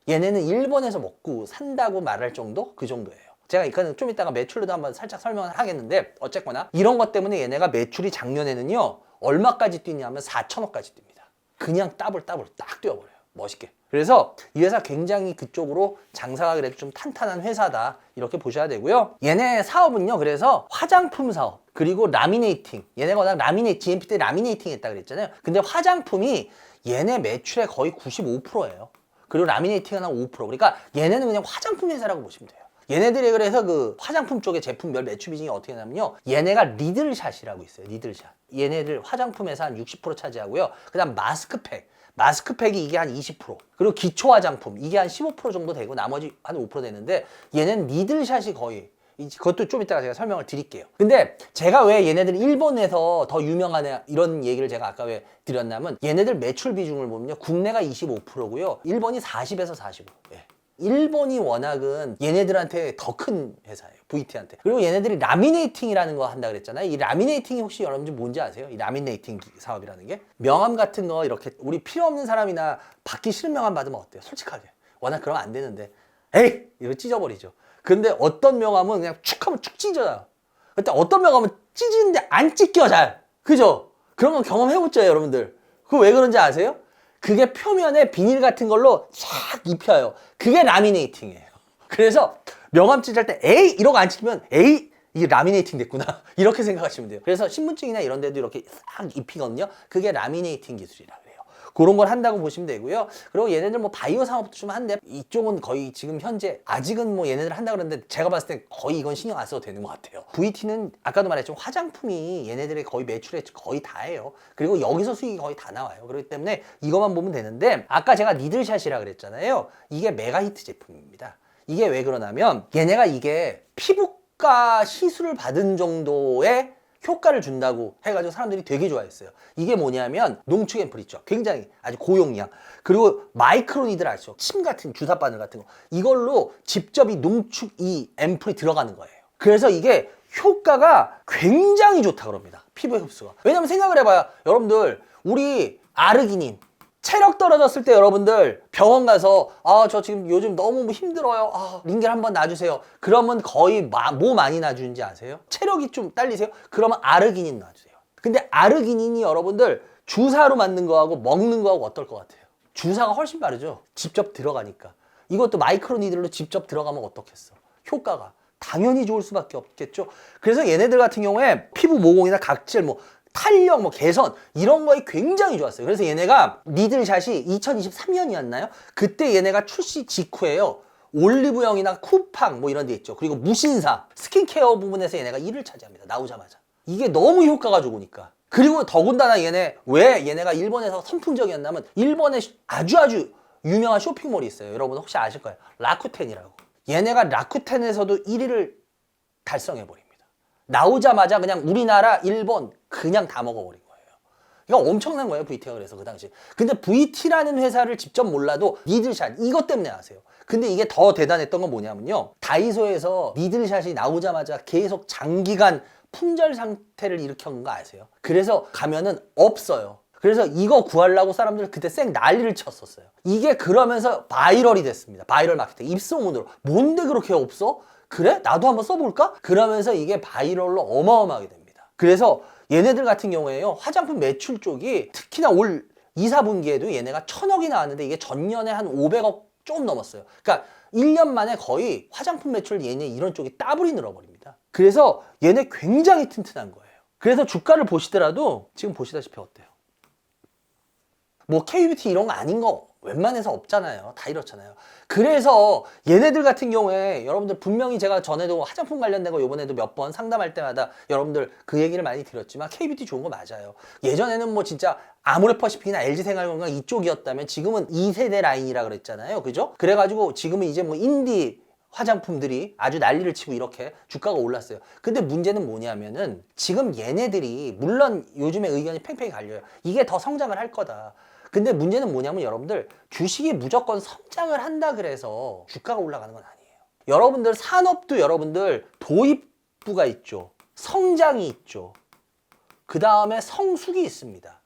얘네는 일본에서 먹고 산다고 말할 정도? 그 정도예요. 제가 이거는 좀 이따가 매출로도 한번 살짝 설명을 하겠는데 어쨌거나 이런 것 때문에 얘네가 매출이 작년에는요 얼마까지 뛰냐면 4천억까지 뜁니다. 그냥 따블 딱 뛰어버려요. 멋있게. 그래서 이 회사 굉장히 그쪽으로 장사가 그래도 좀 탄탄한 회사다 이렇게 보셔야 되고요. 얘네 사업은요 그래서 화장품 사업 그리고 라미네이팅, 얘네가 워낙 GMP 때 라미네이팅 했다 그랬잖아요. 근데 화장품이 얘네 매출의 거의 95%예요. 그리고 라미네이팅은 한 5%. 그러니까 얘네는 그냥 화장품 회사라고 보시면 돼요. 얘네들이 그래서 그 화장품 쪽의 제품별 매출 비중이 어떻게 되냐면요. 얘네가 리들샷이라고 있어요. 리들샷. 얘네들 화장품 회사 한 60% 차지하고요. 그 다음 마스크팩이 이게 한 20%. 그리고 기초 화장품 이게 한 15% 정도 되고 나머지 한 5% 되는데 얘는 리들샷이 거의 그것도 좀 이따가 제가 설명을 드릴게요. 근데 제가 왜 얘네들 일본에서 더 유명하냐 이런 얘기를 제가 아까 왜 드렸냐면 얘네들 매출 비중을 보면요. 국내가 25%고요. 일본이 40에서 45. 예. 일본이 워낙은 얘네들한테 더 큰 회사예요. VT한테. 그리고 얘네들이 라미네이팅이라는 거 한다 그랬잖아요. 이 라미네이팅이 혹시 여러분들 뭔지 아세요? 이 라미네이팅 사업이라는 게? 명함 같은 거 이렇게 우리 필요 없는 사람이나 받기 싫은 명함 받으면 어때요? 솔직하게. 워낙 그러면 안 되는데. 에이! 이거 찢어버리죠. 근데 어떤 명함은 그냥 축 하면 축 찢어요. 근데 어떤 명함은 찢이는데 안 찢겨 잘. 그죠? 그런 거 경험해봤죠, 여러분들. 그거 왜 그런지 아세요? 그게 표면에 비닐 같은 걸로 쫙 입혀요. 그게 라미네이팅이에요. 그래서 명함 찢을 때 에이 이러고 안 찢으면 에이 이게 라미네이팅 됐구나 이렇게 생각하시면 돼요. 그래서 신분증이나 이런 데도 이렇게 싹 입히거든요. 그게 라미네이팅 기술이라 그래요. 그런 걸 한다고 보시면 되고요. 그리고 얘네들 뭐 바이오 상업도 좀 한데 이쪽은 거의 지금 현재 아직은 뭐 얘네들 한다 그러는데 제가 봤을 때 거의 이건 신경 안 써도 되는 것 같아요. VT는 아까도 말했지만 화장품이 얘네들의 거의 매출의 거의 다예요. 그리고 여기서 수익이 거의 다 나와요. 그렇기 때문에 이것만 보면 되는데 아까 제가 니들샷이라 그랬잖아요. 이게 메가히트 제품입니다. 이게 왜 그러냐면 얘네가 이게 피부과 시술을 받은 정도의 효과를 준다고 해가지고 사람들이 되게 좋아했어요. 이게 뭐냐면 농축 앰플 있죠. 굉장히 아주 고용량. 그리고 마이크로니들 아시죠? 침 같은 주사 바늘 같은 거. 이걸로 직접 이 농축 이 앰플이 들어가는 거예요. 그래서 이게 효과가 굉장히 좋다 그럽니다. 피부의 흡수가. 왜냐면 생각을 해봐요. 여러분들 우리 아르기닌 체력 떨어졌을 때 여러분들 병원 가서 저 지금 요즘 너무 힘들어요. 링겔 한번 놔주세요. 그러면 거의 뭐 많이 놔주는지 아세요? 체력이 좀 딸리세요? 그러면 아르기닌 놔주세요. 근데 아르기닌이 여러분들 주사로 맞는 거하고 먹는 거하고 어떨 것 같아요? 주사가 훨씬 빠르죠? 직접 들어가니까. 이것도 마이크로니들로 직접 들어가면 어떻겠어? 효과가 당연히 좋을 수밖에 없겠죠? 그래서 얘네들 같은 경우에 피부 모공이나 각질 탄력, 개선 이런 거에 굉장히 좋았어요. 그래서 얘네가 니들샷이 2023년이었나요? 그때 얘네가 출시 직후에요. 올리브영이나 쿠팡 이런 데 있죠. 그리고 무신사, 스킨케어 부분에서 얘네가 1위를 차지합니다. 나오자마자. 이게 너무 효과가 좋으니까. 그리고 더군다나 왜 얘네가 일본에서 선풍적이었냐면 일본에 아주 유명한 쇼핑몰이 있어요. 여러분 혹시 아실 거예요. 라쿠텐이라고. 얘네가 라쿠텐에서도 1위를 달성해버립니다. 나오자마자 그냥 우리나라, 일본 그냥 다 먹어버린 거예요. 이거 엄청난 거예요, VT가. 그래서 그 당시. 근데 VT라는 회사를 직접 몰라도 니들샷 이것 때문에 아세요. 근데 이게 더 대단했던 건 뭐냐면요. 다이소에서 니들샷이 나오자마자 계속 장기간 품절 상태를 일으킨 거 아세요? 그래서 가면은 없어요. 그래서 이거 구하려고 사람들 그때 쌩 난리를 쳤었어요. 이게 그러면서 바이럴이 됐습니다. 바이럴 마케팅. 입소문으로. 뭔데 그렇게 없어? 그래? 나도 한번 써볼까? 그러면서 이게 바이럴로 어마어마하게 됩니다. 그래서 얘네들 같은 경우에요. 화장품 매출 쪽이 특히나 올 2, 4분기에도 얘네가 1000억이 나왔는데 이게 전년에 한 500억 조금 넘었어요. 그러니까 1년 만에 거의 화장품 매출 얘네 이런 쪽이 따블이 늘어버립니다. 그래서 얘네 굉장히 튼튼한 거예요. 그래서 주가를 보시더라도 지금 보시다시피 어때요? KBT 이런 거 아닌 거 웬만해서 없잖아요. 다 이렇잖아요. 그래서 얘네들 같은 경우에 여러분들 분명히 제가 전에도 화장품 관련된 거 요번에도 몇 번 상담할 때마다 여러분들 그 얘기를 많이 드렸지만 KBT 좋은 거 맞아요. 예전에는 진짜 아모레퍼시픽이나 LG생활건강 이쪽이었다면 지금은 2세대 라인이라 그랬잖아요. 그죠? 그래가지고 지금은 이제 인디 화장품들이 아주 난리를 치고 이렇게 주가가 올랐어요. 근데 문제는 뭐냐면은 지금 얘네들이 물론 요즘에 의견이 팽팽히 갈려요. 이게 더 성장을 할 거다. 근데 문제는 뭐냐면 여러분들 주식이 무조건 성장을 한다 그래서 주가가 올라가는 건 아니에요. 여러분들 산업도 여러분들 도입부가 있죠. 성장이 있죠. 그 다음에 성숙이 있습니다.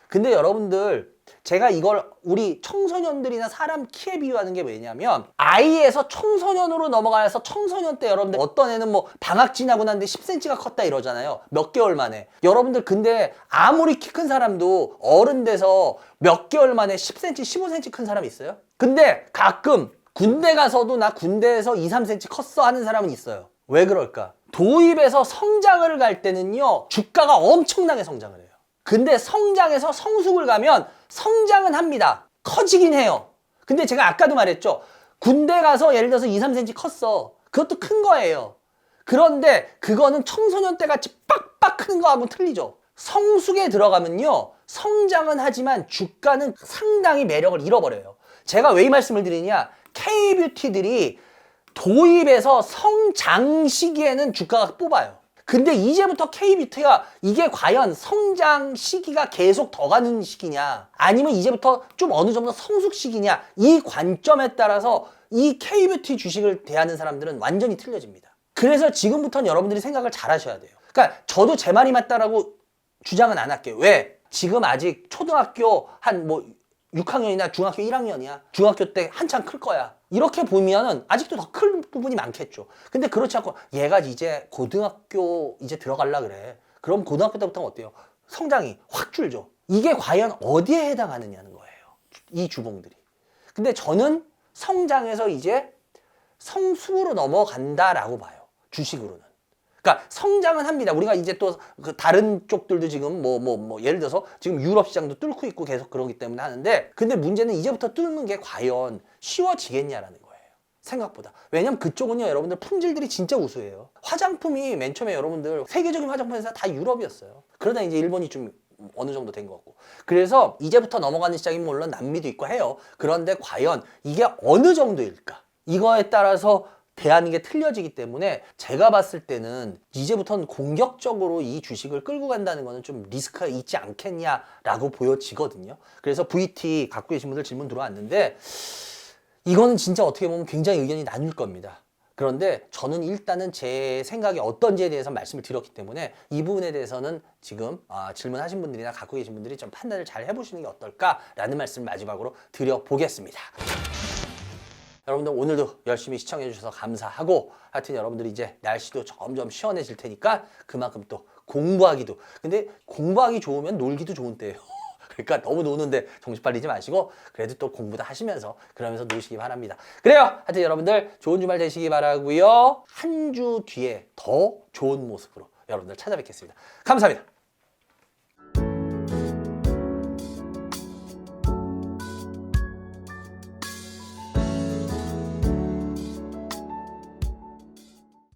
근데 여러분들 제가 이걸 우리 청소년들이나 사람 키에 비유하는 게 왜냐면 아이에서 청소년으로 넘어가서 청소년 때 여러분들 어떤 애는 뭐 방학 지나고 났는데 10cm가 컸다 이러잖아요. 몇 개월 만에. 여러분들 근데 아무리 키 큰 사람도 어른 돼서 몇 개월 만에 10cm, 15cm 큰 사람 있어요? 근데 가끔 군대 가서도 나 군대에서 2, 3cm 컸어 하는 사람은 있어요. 왜 그럴까? 도입에서 성장을 갈 때는요, 주가가 엄청나게 성장을 해요. 근데 성장해서 성숙을 가면 성장은 합니다. 커지긴 해요. 근데 제가 아까도 말했죠. 군대 가서 예를 들어서 2, 3cm 컸어. 그것도 큰 거예요. 그런데 그거는 청소년 때 같이 빡빡 크는 거하고 틀리죠. 성숙에 들어가면요, 성장은 하지만 주가는 상당히 매력을 잃어버려요. 제가 왜 이 말씀을 드리냐, K뷰티들이 도입에서 성장 시기에는 주가가 뽑아요. 근데 이제부터 K뷰티가 이게 과연 성장 시기가 계속 더 가는 시기냐, 아니면 이제부터 좀 어느 정도 성숙 시기냐, 이 관점에 따라서 이 K뷰티 주식을 대하는 사람들은 완전히 틀려집니다. 그래서 지금부터는 여러분들이 생각을 잘 하셔야 돼요. 그러니까 저도 제 말이 맞다라고 주장은 안 할게요. 왜? 지금 아직 초등학교 한 뭐 6학년이나 중학교 1학년이야. 중학교 때 한창 클 거야. 이렇게 보면은 아직도 더 클 부분이 많겠죠. 근데 그렇지 않고 얘가 이제 고등학교 이제 들어갈라 그래. 그럼 고등학교 때부터는 어때요? 성장이 확 줄죠. 이게 과연 어디에 해당하느냐는 거예요. 이 주봉들이. 근데 저는 성장에서 이제 성숙으로 넘어간다라고 봐요. 주식으로는. 그러니까 성장은 합니다. 우리가 이제 또 그 다른 쪽들도 지금 뭐 예를 들어서 지금 유럽 시장도 뚫고 있고 계속 그러기 때문에 하는데, 근데 문제는 이제부터 뚫는 게 과연 쉬워지겠냐라는 거예요. 생각보다. 왜냐면 그쪽은요, 여러분들 품질들이 진짜 우수해요. 화장품이 맨 처음에 여러분들 세계적인 화장품 회사 다 유럽이었어요. 그러다 이제 일본이 좀 어느 정도 된 것 같고. 그래서 이제부터 넘어가는 시장이 물론 남미도 있고 해요. 그런데 과연 이게 어느 정도일까? 이거에 따라서 대하는 게 틀려지기 때문에 제가 봤을 때는 이제부터는 공격적으로 이 주식을 끌고 간다는 거는 좀 리스크가 있지 않겠냐라고 보여지거든요. 그래서 VT 갖고 계신 분들 질문 들어왔는데, 이거는 진짜 어떻게 보면 굉장히 의견이 나뉠 겁니다. 그런데 저는 일단은 제 생각이 어떤지에 대해서 말씀을 드렸기 때문에 이 부분에 대해서는 지금 질문하신 분들이나 갖고 계신 분들이 좀 판단을 잘 해보시는 게 어떨까라는 말씀을 마지막으로 드려보겠습니다. 여러분들 오늘도 열심히 시청해 주셔서 감사하고, 하여튼 여러분들이 이제 날씨도 점점 시원해질 테니까 그만큼 또 공부하기도, 근데 공부하기 좋으면 놀기도 좋은 때예요. 그러니까 너무 노는데 정신 팔리지 마시고 그래도 또 공부도 하시면서 그러면서 노시기 바랍니다. 그래요. 하여튼 여러분들 좋은 주말 되시기 바라고요. 한 주 뒤에 더 좋은 모습으로 여러분들 찾아뵙겠습니다. 감사합니다.